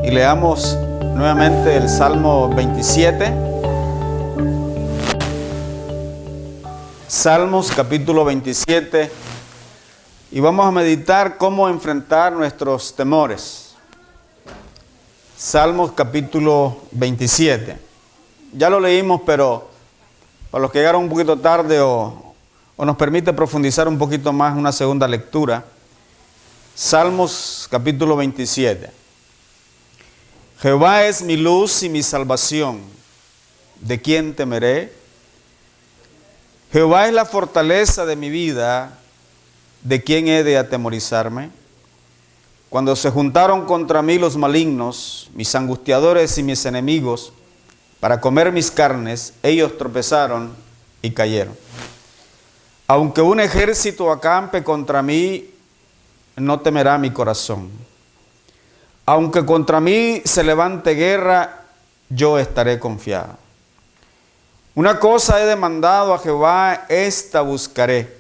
y leamos nuevamente el Salmo 27. Salmos capítulo 27, y vamos a meditar cómo enfrentar nuestros temores. Salmos capítulo 27. Ya lo leímos, pero para los que llegaron un poquito tarde o nos permite profundizar un poquito más, una segunda lectura. Salmos capítulo 27. Jehová es mi luz y mi salvación. ¿De quién temeré? Jehová es la fortaleza de mi vida. ¿De quién he de atemorizarme? Cuando se juntaron contra mí los malignos, mis angustiadores y mis enemigos, para comer mis carnes, ellos tropezaron y cayeron. Aunque un ejército acampe contra mí, no temerá mi corazón. Aunque contra mí se levante guerra, yo estaré confiado. Una cosa he demandado a Jehová, esta buscaré: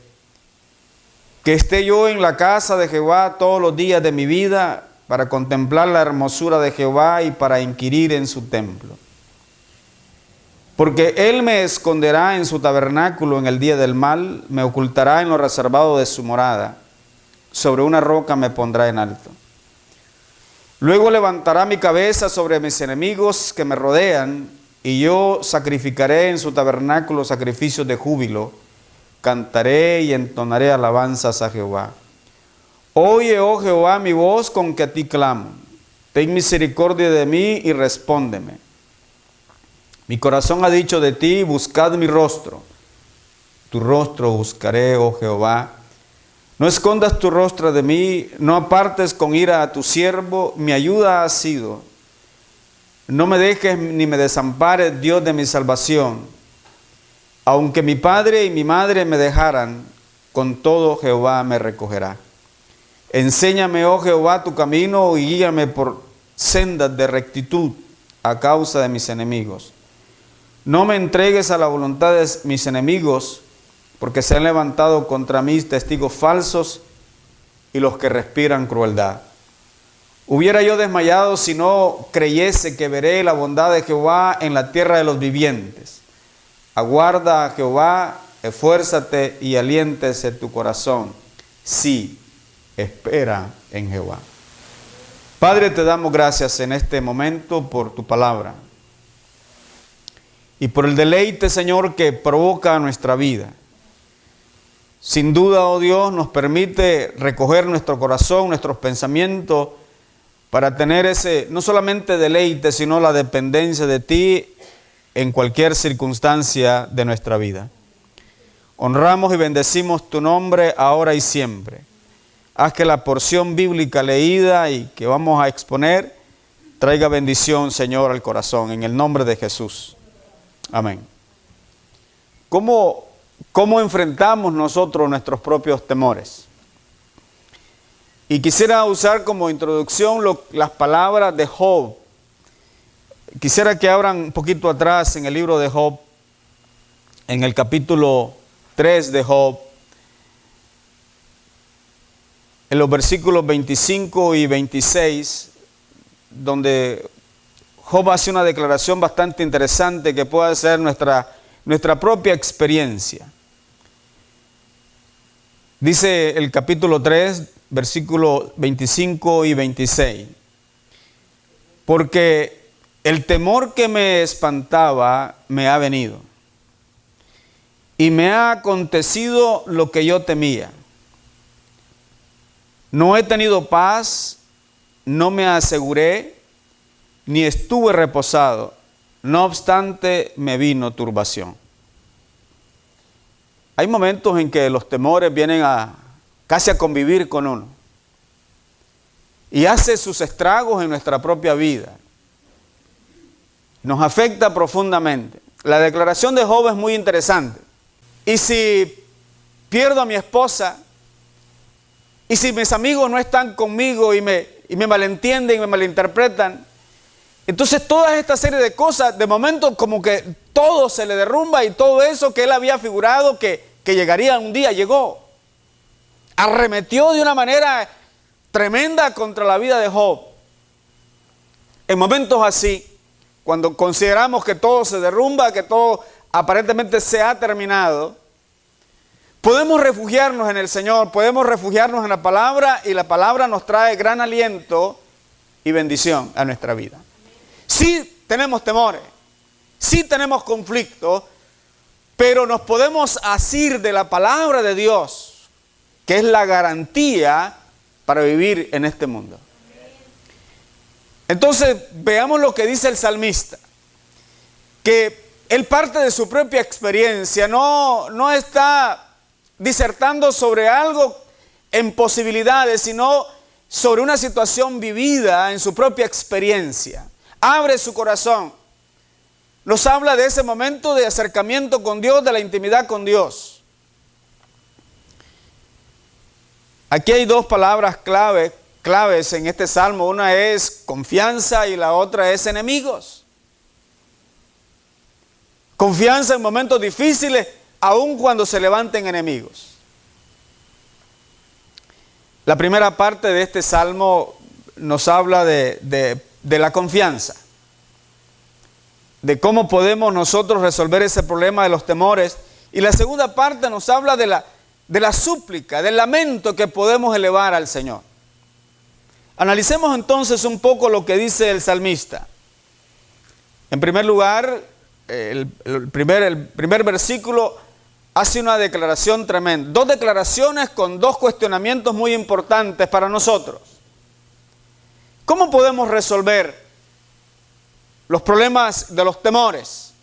que esté yo en la casa de Jehová todos los días de mi vida, para contemplar la hermosura de Jehová y para inquirir en su templo. Porque él me esconderá en su tabernáculo en el día del mal, me ocultará en lo reservado de su morada, sobre una roca me pondrá en alto. Luego levantará mi cabeza sobre mis enemigos que me rodean, y yo sacrificaré en su tabernáculo sacrificios de júbilo, cantaré y entonaré alabanzas a Jehová. Oye, oh Jehová, mi voz con que a ti clamo. Ten misericordia de mí y respóndeme. Mi corazón ha dicho de ti, buscad mi rostro. Tu rostro buscaré, oh Jehová. No escondas tu rostro de mí, no apartes con ira a tu siervo, mi ayuda ha sido. No me dejes ni me desampares, Dios de mi salvación. Aunque mi padre y mi madre me dejaran, con todo Jehová me recogerá. Enséñame, oh Jehová, tu camino y guíame por sendas de rectitud a causa de mis enemigos. No me entregues a la voluntad de mis enemigos, porque se han levantado contra mí testigos falsos y los que respiran crueldad. Hubiera yo desmayado si no creyese que veré la bondad de Jehová en la tierra de los vivientes. Aguarda a Jehová, esfuérzate y aliéntese tu corazón. Sí, espera en Jehová. Padre, te damos gracias en este momento por tu palabra y por el deleite, Señor, que provoca nuestra vida. Sin duda, oh Dios, nos permite recoger nuestro corazón, nuestros pensamientos, para tener ese, no solamente deleite, sino la dependencia de ti en cualquier circunstancia de nuestra vida. Honramos y bendecimos tu nombre ahora y siempre. Haz que la porción bíblica leída y que vamos a exponer traiga bendición, Señor, al corazón, en el nombre de Jesús. Amén. ¿Cómo enfrentamos nosotros nuestros propios temores? Y quisiera usar como introducción las palabras de Job. Quisiera que abran un poquito atrás en el libro de Job, en el capítulo 3 de Job, en los versículos 25 y 26, donde Job hace una declaración bastante interesante que puede ser nuestra propia experiencia. Dice el capítulo 3, versículos 25 y 26. Porque el temor que me espantaba me ha venido, y me ha acontecido lo que yo temía. No he tenido paz, no me aseguré, ni estuve reposado. No obstante, me vino turbación. Hay momentos en que los temores vienen casi a convivir con uno y hace sus estragos en nuestra propia vida. Nos afecta profundamente. La declaración de Job es muy interesante. Y si pierdo a mi esposa, y si mis amigos no están conmigo y me malentienden y me malinterpretan, entonces toda esta serie de cosas, de momento como que todo se le derrumba, y todo eso que él había figurado que llegaría un día, llegó. Arremetió de una manera tremenda contra la vida de Job. En momentos así, cuando consideramos que todo se derrumba, que todo aparentemente se ha terminado, podemos refugiarnos en el Señor, podemos refugiarnos en la palabra, y la palabra nos trae gran aliento y bendición a nuestra vida. Sí tenemos temores, sí tenemos conflictos, pero nos podemos asir de la palabra de Dios, que es la garantía para vivir en este mundo. Entonces, veamos lo que dice el salmista, que él parte de su propia experiencia, no está disertando sobre algo en posibilidades, sino sobre una situación vivida en su propia experiencia. Abre su corazón. Nos habla de ese momento de acercamiento con Dios, de la intimidad con Dios. Aquí hay dos palabras claves en este salmo. Una es confianza y la otra es enemigos. Confianza en momentos difíciles, aun cuando se levanten enemigos. La primera parte de este salmo nos habla de la confianza, de cómo podemos nosotros resolver ese problema de los temores. Y la segunda parte nos habla de la súplica, del lamento que podemos elevar al Señor. Analicemos entonces un poco lo que dice el salmista. En primer lugar, el primer versículo hace una declaración tremenda. Dos declaraciones con dos cuestionamientos muy importantes para nosotros. ¿Cómo podemos resolver los problemas de los temores?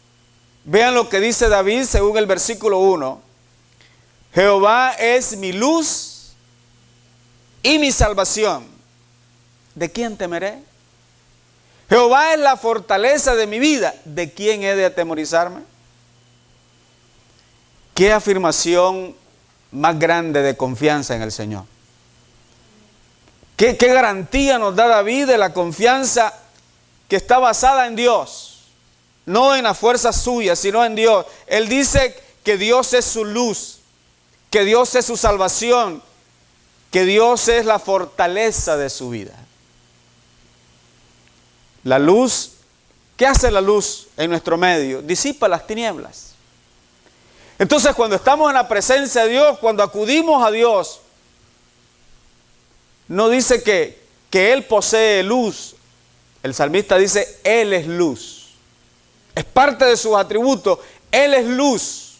Vean lo que dice David según el versículo 1. Jehová es mi luz y mi salvación. ¿De quién temeré? Jehová es la fortaleza de mi vida. ¿De quién he de atemorizarme? ¿Qué afirmación más grande de confianza en el Señor? ¿Qué garantía nos da David de la confianza que está basada en Dios? No en la fuerza suya, sino en Dios. Él dice que Dios es su luz, que Dios es su salvación, que Dios es la fortaleza de su vida. La luz, ¿qué hace la luz en nuestro medio? Disipa las tinieblas. Entonces, cuando estamos en la presencia de Dios, cuando acudimos a Dios, no dice que Él posee luz. El salmista dice, Él es luz. Es parte de sus atributos. Él es luz.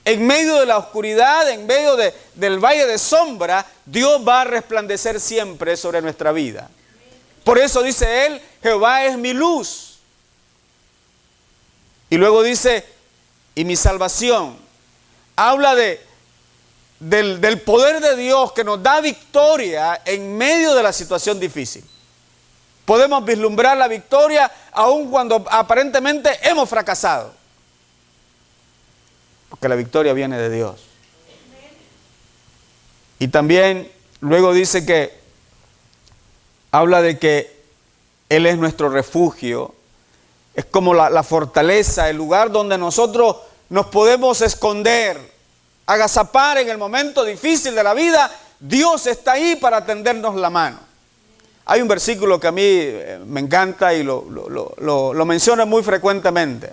En medio de la oscuridad, en medio del valle de sombra, Dios va a resplandecer siempre sobre nuestra vida. Por eso dice Él, Jehová es mi luz. Y luego dice, y mi salvación. Habla del poder de Dios que nos da victoria en medio de la situación difícil. Podemos vislumbrar la victoria aun cuando aparentemente hemos fracasado. Porque la victoria viene de Dios. Y también luego dice que habla de que Él es nuestro refugio. Es como la fortaleza, el lugar donde nosotros nos podemos esconder, agazapar en el momento difícil de la vida. Dios está ahí para tendernos la mano. Hay un versículo que a mí me encanta y lo menciona muy frecuentemente.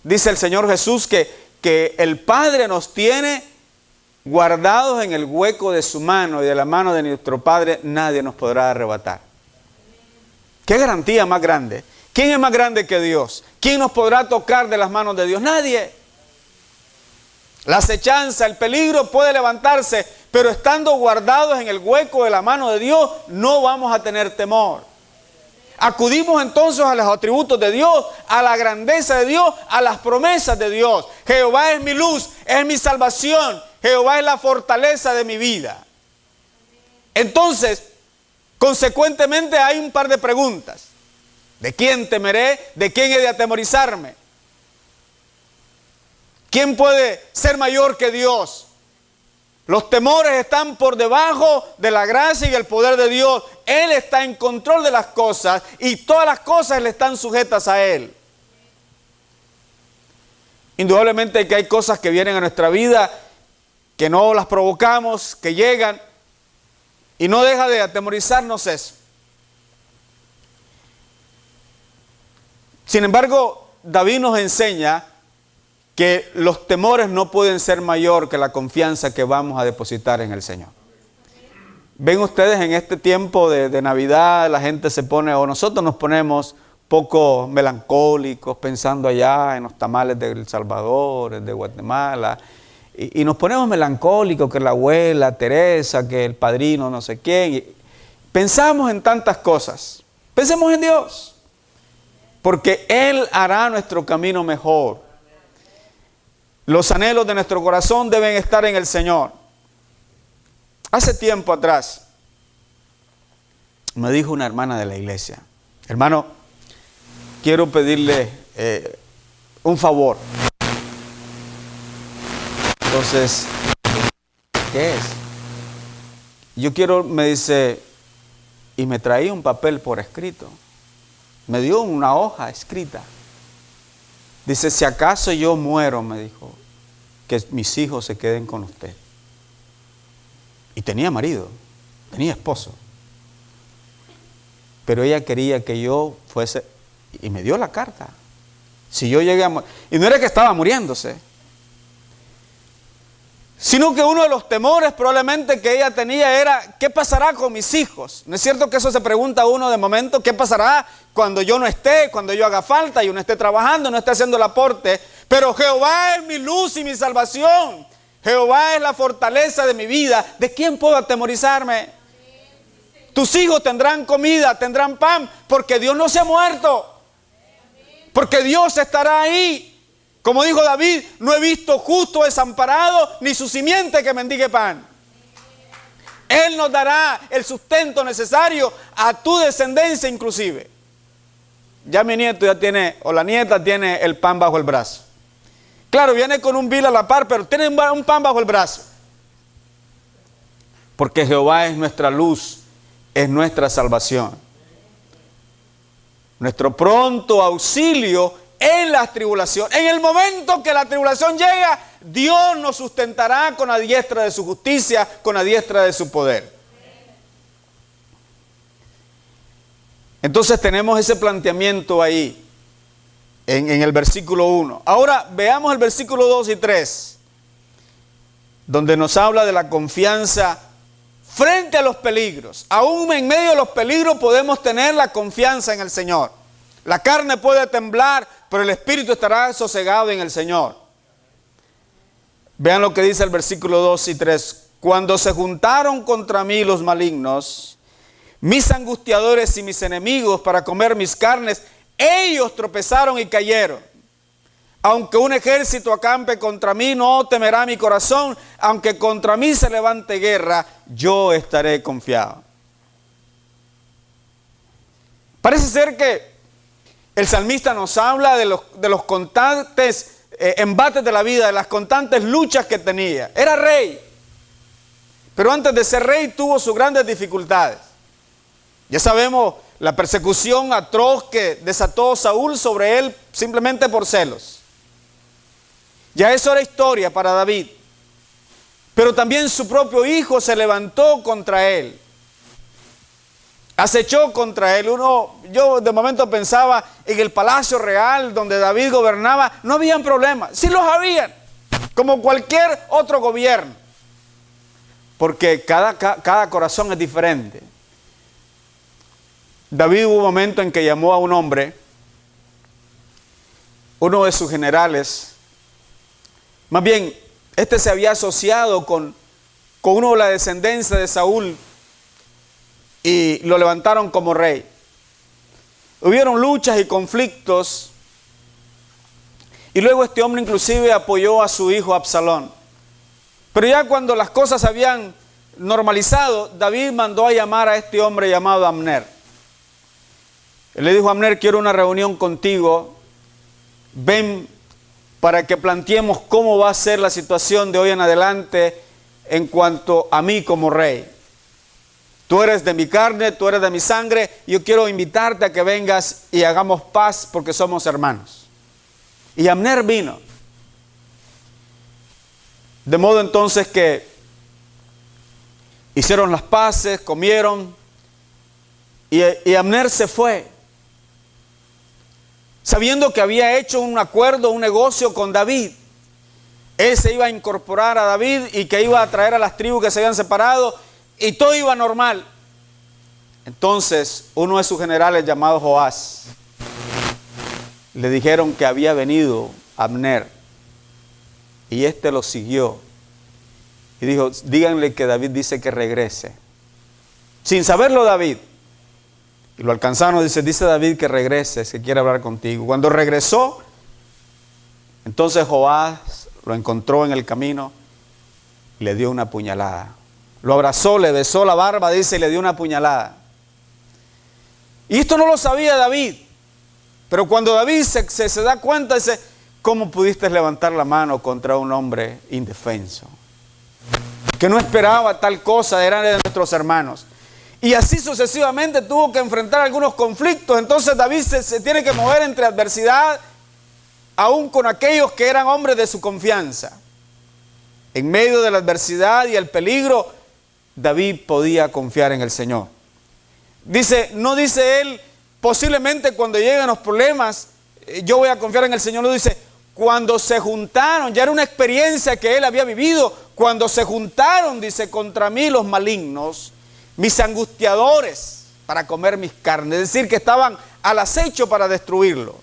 Dice el Señor Jesús que el Padre nos tiene guardados en el hueco de su mano, y de la mano de nuestro Padre nadie nos podrá arrebatar. ¿Qué garantía más grande? ¿Quién es más grande que Dios? ¿Quién nos podrá tocar de las manos de Dios? Nadie. La acechanza, el peligro puede levantarse, pero estando guardados en el hueco de la mano de Dios, no vamos a tener temor. Acudimos entonces a los atributos de Dios, a la grandeza de Dios, a las promesas de Dios. Jehová es mi luz, es mi salvación. Jehová es la fortaleza de mi vida. Entonces, consecuentemente hay un par de preguntas. ¿De quién temeré? ¿De quién he de atemorizarme? ¿Quién puede ser mayor que Dios? Los temores están por debajo de la gracia y el poder de Dios. Él está en control de las cosas y todas las cosas le están sujetas a Él. Indudablemente que hay cosas que vienen a nuestra vida que no las provocamos, que llegan, y no deja de atemorizarnos eso. Sin embargo, David nos enseña que los temores no pueden ser mayor que la confianza que vamos a depositar en el Señor. Ven ustedes, en este tiempo de Navidad, la gente se pone, o nosotros nos ponemos poco melancólicos, pensando allá en los tamales de El Salvador, de Guatemala, y nos ponemos melancólicos, que la abuela Teresa, que el padrino no sé quién, y pensamos en tantas cosas. Pensemos en Dios, porque Él hará nuestro camino mejor. Los anhelos de nuestro corazón deben estar en el Señor. Hace tiempo atrás, me dijo una hermana de la iglesia: hermano, quiero pedirle un favor. Entonces, ¿qué es? Yo quiero, me dice, y me traía un papel por escrito. Me dio una hoja escrita. Dice, si acaso yo muero, me dijo, que mis hijos se queden con usted. Y tenía marido, tenía esposo. Pero ella quería que yo fuese, y me dio la carta. Si yo llegué a morir, y no era que estaba muriéndose, sino que uno de los temores probablemente que ella tenía era, ¿qué pasará con mis hijos? ¿No es cierto que eso se pregunta uno de momento? ¿Qué pasará cuando yo no esté, cuando yo haga falta, yo no esté trabajando, no esté haciendo el aporte? Pero Jehová es mi luz y mi salvación. Jehová es la fortaleza de mi vida. ¿De quién puedo atemorizarme? Tus hijos tendrán comida, tendrán pan, porque Dios no se ha muerto. Porque Dios estará ahí. Como dijo David, no he visto justo desamparado, ni su simiente que mendigue pan. Él nos dará el sustento necesario a tu descendencia inclusive. Ya mi nieto ya tiene, o la nieta tiene el pan bajo el brazo. Claro, viene con un vil a la par, pero tiene un pan bajo el brazo. Porque Jehová es nuestra luz, es nuestra salvación. Nuestro pronto auxilio en la tribulación. En el momento que la tribulación llega, Dios nos sustentará con la diestra de su justicia, con la diestra de su poder. Entonces tenemos ese planteamiento ahí, en el versículo 1. Ahora veamos el versículo 2 y 3, donde nos habla de la confianza frente a los peligros. Aún en medio de los peligros podemos tener la confianza en el Señor. La carne puede temblar, pero el espíritu estará sosegado en el Señor. Vean lo que dice el versículo 2 y 3. Cuando se juntaron contra mí los malignos, mis angustiadores y mis enemigos para comer mis carnes, ellos tropezaron y cayeron. Aunque un ejército acampe contra mí, no temerá mi corazón. Aunque contra mí se levante guerra, yo estaré confiado. Parece ser que el salmista nos habla de los constantes embates de la vida, de las constantes luchas que tenía. Era rey, pero antes de ser rey tuvo sus grandes dificultades. Ya sabemos la persecución atroz que desató Saúl sobre él simplemente por celos. Ya eso era historia para David. Pero también su propio hijo se levantó contra él. Acechó contra él. Yo de momento pensaba en el palacio real donde David gobernaba, no habían problemas. Sí los habían, como cualquier otro gobierno. Porque cada corazón es diferente. David hubo un momento en que llamó a un hombre, uno de sus generales. Más bien, este se había asociado con uno de la descendencia de Saúl y lo levantaron como rey. Hubieron luchas y conflictos y luego este hombre inclusive apoyó a su hijo Absalón. Pero ya cuando las cosas se habían normalizado, David mandó a llamar a este hombre llamado Abner. Él le dijo a Abner, quiero una reunión contigo, ven para que planteemos cómo va a ser la situación de hoy en adelante en cuanto a mí como rey. Tú eres de mi carne, tú eres de mi sangre, yo quiero invitarte a que vengas y hagamos paz porque somos hermanos. Y Abner vino. De modo entonces que hicieron las paces, comieron y Abner se fue. sabiendo que había hecho un acuerdo, un negocio con David. Él se iba a incorporar a David y que iba a traer a las tribus que se habían separado y todo iba normal. Entonces, uno de sus generales llamado Joás, le dijeron que había venido Abner y este lo siguió y dijo, díganle que David dice que regrese. Sin saberlo David. Y lo alcanzaron, dice David que regrese, que quiere hablar contigo. Cuando regresó, entonces Joás lo encontró en el camino y le dio una puñalada. Lo abrazó, le besó la barba, dice, y le dio una puñalada. Y esto no lo sabía David. Pero cuando David se da cuenta, dice, ¿cómo pudiste levantar la mano contra un hombre indefenso? Que no esperaba tal cosa, eran de nuestros hermanos. Y así sucesivamente tuvo que enfrentar algunos conflictos. Entonces David se tiene que mover entre adversidad, aún con aquellos que eran hombres de su confianza. En medio de la adversidad y el peligro, David podía confiar en el Señor. Dice, no dice él, posiblemente cuando lleguen los problemas, yo voy a confiar en el Señor. No dice, cuando se juntaron, ya era una experiencia que él había vivido. Cuando se juntaron, dice, contra mí los malignos, mis angustiadores para comer mis carnes. Es decir, que estaban al acecho para destruirlo.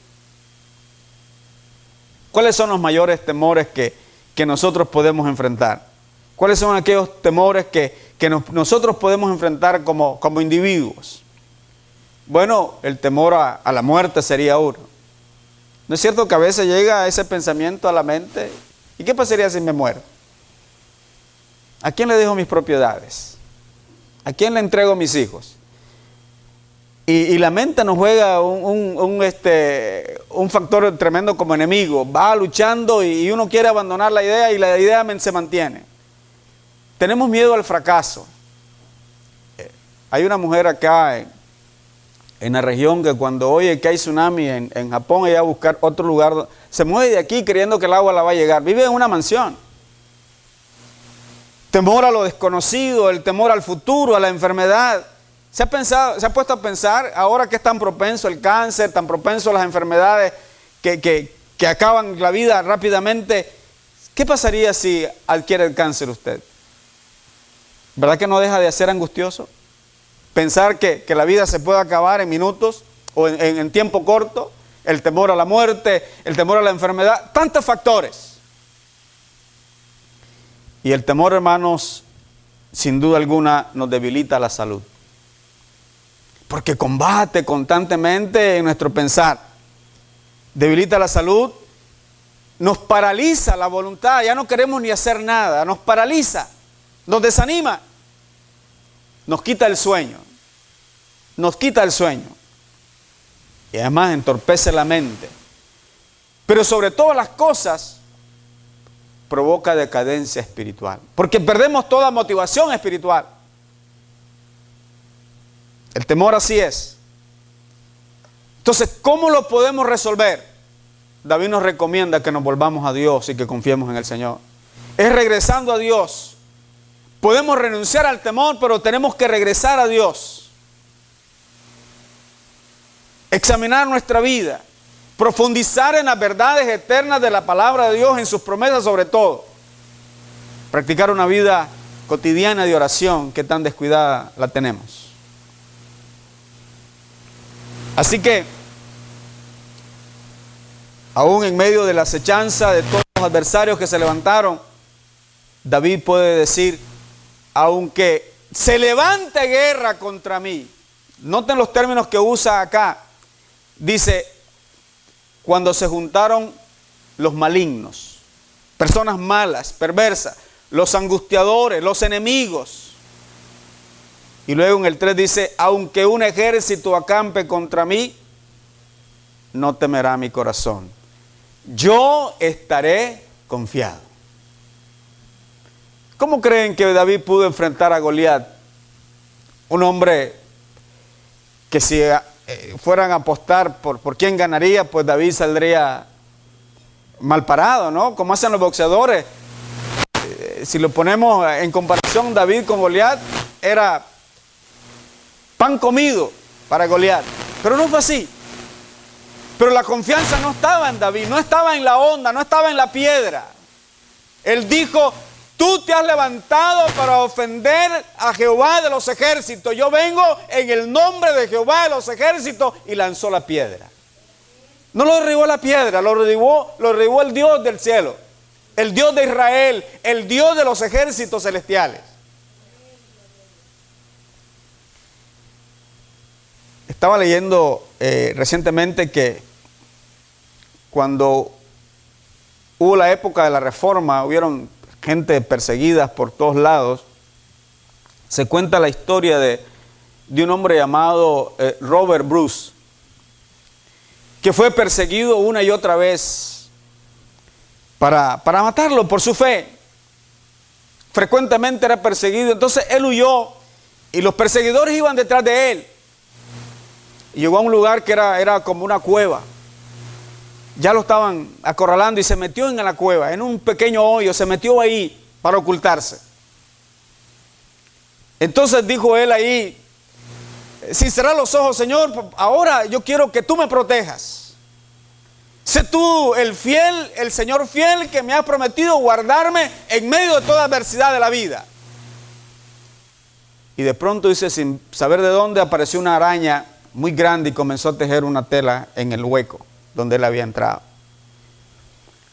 ¿Cuáles son los mayores temores que nosotros podemos enfrentar? ¿Cuáles son aquellos temores que nosotros podemos enfrentar como individuos? Bueno, el temor a la muerte sería uno. ¿No es cierto que a veces llega ese pensamiento a la mente? ¿Y qué pasaría si me muero? ¿A quién le dejo mis propiedades? ¿A quién le entrego mis hijos? Y la mente nos juega un factor tremendo como enemigo. Va luchando y uno quiere abandonar la idea y la idea se mantiene. Tenemos miedo al fracaso. Hay una mujer acá en la región que cuando oye que hay tsunami en Japón, ella va a buscar otro lugar. Se mueve de aquí creyendo que el agua la va a llegar. Vive en una mansión. Temor a lo desconocido, el temor al futuro, a la enfermedad. Se ha puesto a pensar, ahora que es tan propenso el cáncer, tan propenso a las enfermedades que acaban la vida rápidamente, ¿qué pasaría si adquiere el cáncer usted? ¿Verdad que no deja de ser angustioso? Pensar que la vida se puede acabar en minutos o en tiempo corto, el temor a la muerte, el temor a la enfermedad, tantos factores. Y el temor, hermanos, sin duda alguna nos debilita la salud. Porque combate constantemente en nuestro pensar. Debilita la salud, nos paraliza la voluntad, ya no queremos ni hacer nada, nos paraliza, nos desanima, nos quita el sueño. Nos quita el sueño. Y además entorpece la mente. Pero sobre todas las cosas, provoca decadencia espiritual, porque perdemos toda motivación espiritual. El temor así es. Entonces, ¿cómo lo podemos resolver? David nos recomienda que nos volvamos a Dios y que confiemos en el Señor. Es regresando a Dios. Podemos renunciar al temor, pero tenemos que regresar a Dios. Examinar nuestra vida. Profundizar en las verdades eternas de la palabra de Dios, en sus promesas sobre todo. Practicar una vida cotidiana de oración que tan descuidada la tenemos. Así que, aún en medio de la acechanza de todos los adversarios que se levantaron, David puede decir, aunque se levante guerra contra mí, noten los términos que usa acá, dice, cuando se juntaron los malignos, personas malas, perversas, los angustiadores, los enemigos. Y luego en el 3 dice, aunque un ejército acampe contra mí, no temerá mi corazón. Yo estaré confiado. ¿Cómo creen que David pudo enfrentar a Goliat? Un hombre que si fueran a apostar por quién ganaría, pues David saldría mal parado, ¿no? Como hacen los boxeadores. Si lo ponemos en comparación, David con Goliat era pan comido para Goliat. Pero no fue así. Pero la confianza no estaba en David, no estaba en la onda, no estaba en la piedra. Él dijo, tú te has levantado para ofender a Jehová de los ejércitos. Yo vengo en el nombre de Jehová de los ejércitos, y lanzó la piedra. No lo derribó la piedra, lo derribó el Dios del cielo, el Dios de Israel, el Dios de los ejércitos celestiales. Estaba leyendo recientemente que cuando hubo la época de la Reforma, hubieron gente perseguida por todos lados. Se cuenta la historia de un hombre llamado Robert Bruce, que fue perseguido una y otra vez para matarlo por su fe. Frecuentemente era perseguido, entonces él huyó y los perseguidores iban detrás de él. Y llegó a un lugar que era como una cueva. Ya lo estaban acorralando y se metió en la cueva, en un pequeño hoyo, se metió ahí para ocultarse. Entonces dijo él ahí, sin cerrar los ojos, Señor, ahora yo quiero que tú me protejas. Sé tú el fiel, el Señor fiel que me has prometido guardarme en medio de toda adversidad de la vida. Y de pronto dice, sin saber de dónde, apareció una araña muy grande y comenzó a tejer una tela en el hueco donde él había entrado.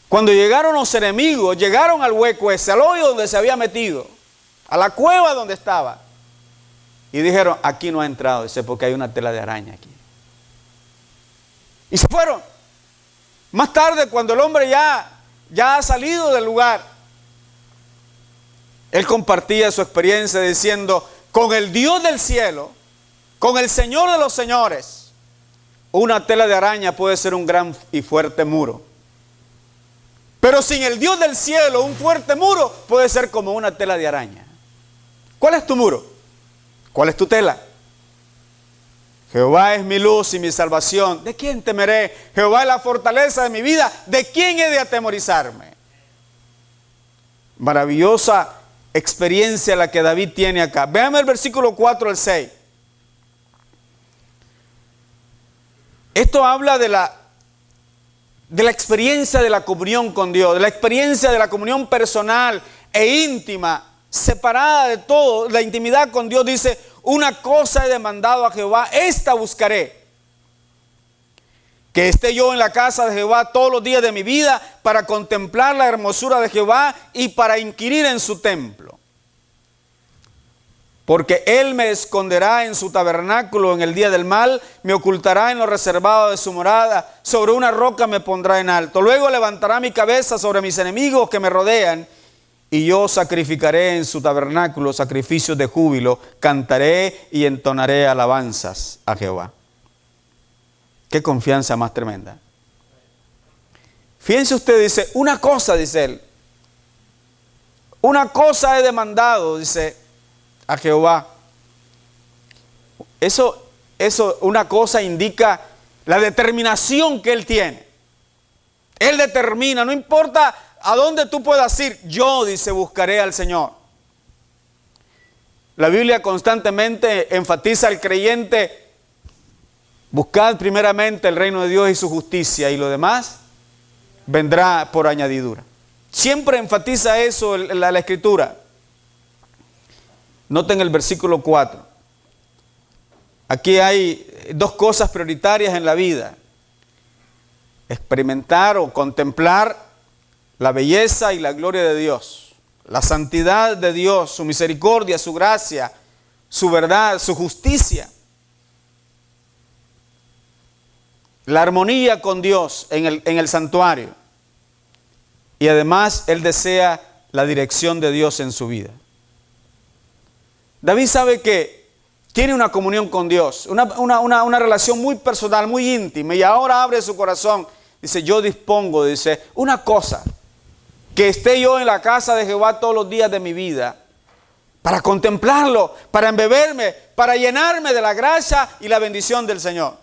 Cuando llegaron los enemigos, llegaron al hueco ese, al hoyo donde se había metido, a la cueva donde estaba, y dijeron, aquí no ha entrado, dice, porque hay una tela de araña aquí. Y se fueron. Más tarde, cuando el hombre ya ha salido del lugar, él compartía su experiencia diciendo, con el Dios del cielo, con el Señor de los señores, una tela de araña puede ser un gran y fuerte muro. Pero sin el Dios del cielo, un fuerte muro puede ser como una tela de araña. ¿Cuál es tu muro? ¿Cuál es tu tela? Jehová es mi luz y mi salvación. ¿De quién temeré? Jehová es la fortaleza de mi vida. ¿De quién he de atemorizarme? Maravillosa experiencia la que David tiene acá. Véame el versículo 4 al 6. Esto habla de la experiencia de la comunión con Dios, de la experiencia de la comunión personal e íntima, separada de todo, la intimidad con Dios. Dice, una cosa he demandado a Jehová, esta buscaré, que esté yo en la casa de Jehová todos los días de mi vida, para contemplar la hermosura de Jehová y para inquirir en su templo. Porque Él me esconderá en su tabernáculo en el día del mal, me ocultará en lo reservado de su morada, sobre una roca me pondrá en alto. Luego levantará mi cabeza sobre mis enemigos que me rodean, y yo sacrificaré en su tabernáculo sacrificios de júbilo, cantaré y entonaré alabanzas a Jehová. Qué confianza más tremenda. Fíjense usted, dice, una cosa, dice él, una cosa he demandado, dice, a Jehová. Eso, una cosa indica la determinación que él tiene. Él determina, no importa a dónde tú puedas ir, yo, dice, buscaré al Señor. La Biblia constantemente enfatiza al creyente, buscad primeramente el reino de Dios y su justicia, y lo demás vendrá por añadidura. Siempre enfatiza eso la Escritura. Noten el versículo 4. Aquí hay dos cosas prioritarias en la vida: experimentar o contemplar la belleza y la gloria de Dios, la santidad de Dios, su misericordia, su gracia, su verdad, su justicia, la armonía con Dios en el santuario, y además él desea la dirección de Dios en su vida. David sabe que tiene una comunión con Dios, una relación muy personal, muy íntima, y ahora abre su corazón. Dice, yo dispongo, dice, una cosa, que esté yo en la casa de Jehová todos los días de mi vida, para contemplarlo, para embeberme, para llenarme de la gracia y la bendición del Señor.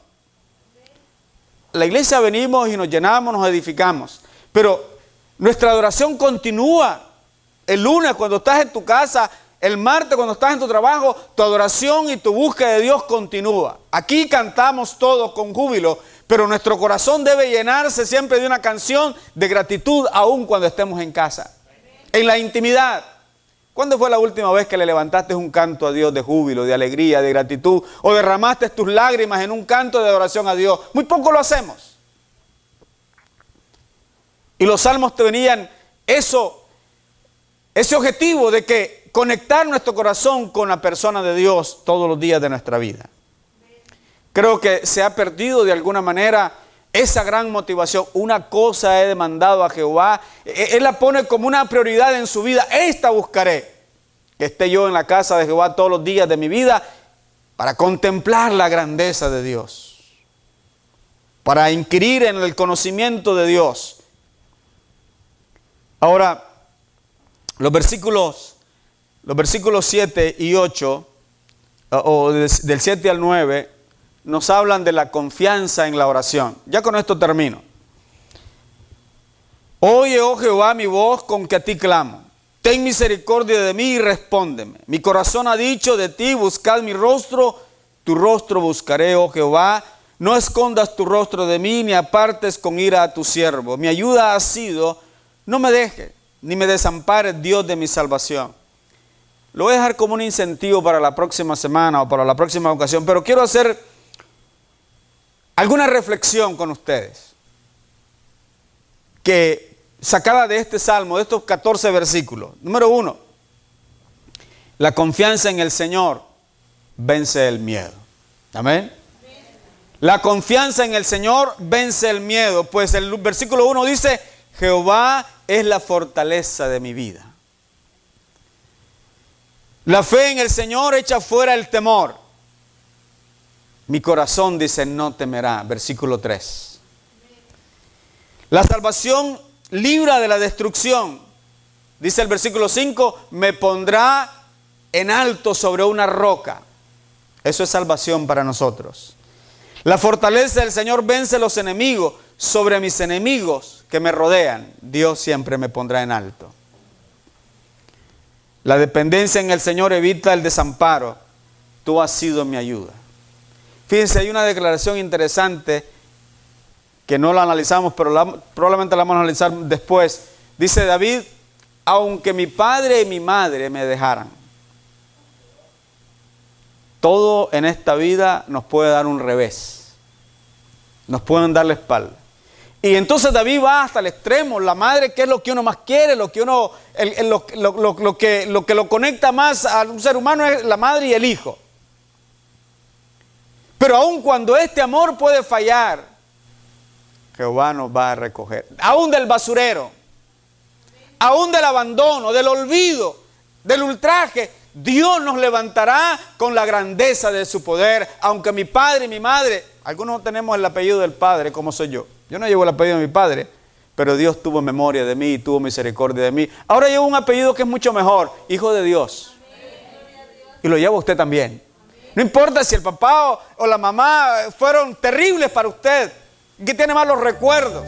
La iglesia venimos y nos llenamos, nos edificamos, pero nuestra adoración continúa. El lunes cuando estás en tu casa, el martes cuando estás en tu trabajo, tu adoración y tu búsqueda de Dios continúa. Aquí cantamos todos con júbilo, Pero nuestro corazón debe llenarse siempre de una canción de gratitud, aun cuando estemos en casa, en la intimidad. ¿Cuándo fue la última vez que le levantaste un canto a Dios de júbilo, de alegría, de gratitud? ¿O derramaste tus lágrimas en un canto de adoración a Dios? Muy poco lo hacemos. Y los salmos tenían ese objetivo de que conectar nuestro corazón con la persona de Dios todos los días de nuestra vida. Creo que se ha perdido de alguna manera esa gran motivación. Una cosa he demandado a Jehová. Él la pone como una prioridad en su vida. Esta buscaré. Que esté yo en la casa de Jehová todos los días de mi vida para contemplar la grandeza de Dios. Para inquirir en el conocimiento de Dios. Ahora, los versículos 7 y 8, o del 7 al 9, nos hablan de la confianza en la oración. Ya con esto termino. Oye, oh Jehová, mi voz con que a ti clamo. Ten misericordia de mí y respóndeme. Mi corazón ha dicho de ti, buscad mi rostro. Tu rostro buscaré, oh Jehová. No escondas tu rostro de mí, ni apartes con ira a tu siervo. Mi ayuda ha sido, no me dejes, ni me desampares, Dios de mi salvación. Lo voy a dejar como un incentivo para la próxima semana o para la próxima ocasión, pero quiero hacer alguna reflexión con ustedes, que sacada de este salmo, de estos 14 versículos. Número 1, la confianza en el Señor vence el miedo. Amén. La confianza en el Señor vence el miedo, pues el versículo 1 dice, Jehová es la fortaleza de mi vida. La fe en el Señor echa fuera el temor. Mi corazón dice, no temerá. Versículo 3. La salvación libra de la destrucción. Dice el versículo 5, me pondrá en alto sobre una roca. Eso es salvación para nosotros. La fortaleza del Señor vence los enemigos. Sobre mis enemigos que me rodean, Dios siempre me pondrá en alto. La dependencia en el Señor evita el desamparo. Tú has sido mi ayuda. Fíjense, hay una declaración interesante que no la analizamos, pero probablemente la vamos a analizar después. Dice David, aunque mi padre y mi madre me dejaran. Todo en esta vida nos puede dar un revés. Nos pueden dar la espalda. Y entonces David va hasta el extremo. La madre, que es lo que uno más quiere, lo que lo conecta más a un ser humano es la madre y el hijo. Pero aun cuando este amor puede fallar, Jehová nos va a recoger. Aún del basurero, aún del abandono, del olvido, del ultraje, Dios nos levantará con la grandeza de su poder. Aunque mi padre y mi madre, algunos no tenemos el apellido del padre como soy yo. Yo no llevo el apellido de mi padre, pero Dios tuvo memoria de mí y tuvo misericordia de mí. Ahora llevo un apellido que es mucho mejor, hijo de Dios. Y lo lleva usted también. No importa si el papá o la mamá fueron terribles para usted, que tiene malos recuerdos.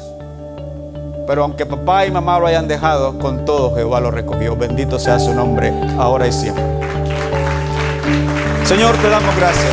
Pero aunque papá y mamá lo hayan dejado, con todo Jehová lo recogió. Bendito sea su nombre, ahora y siempre. Señor, te damos gracias.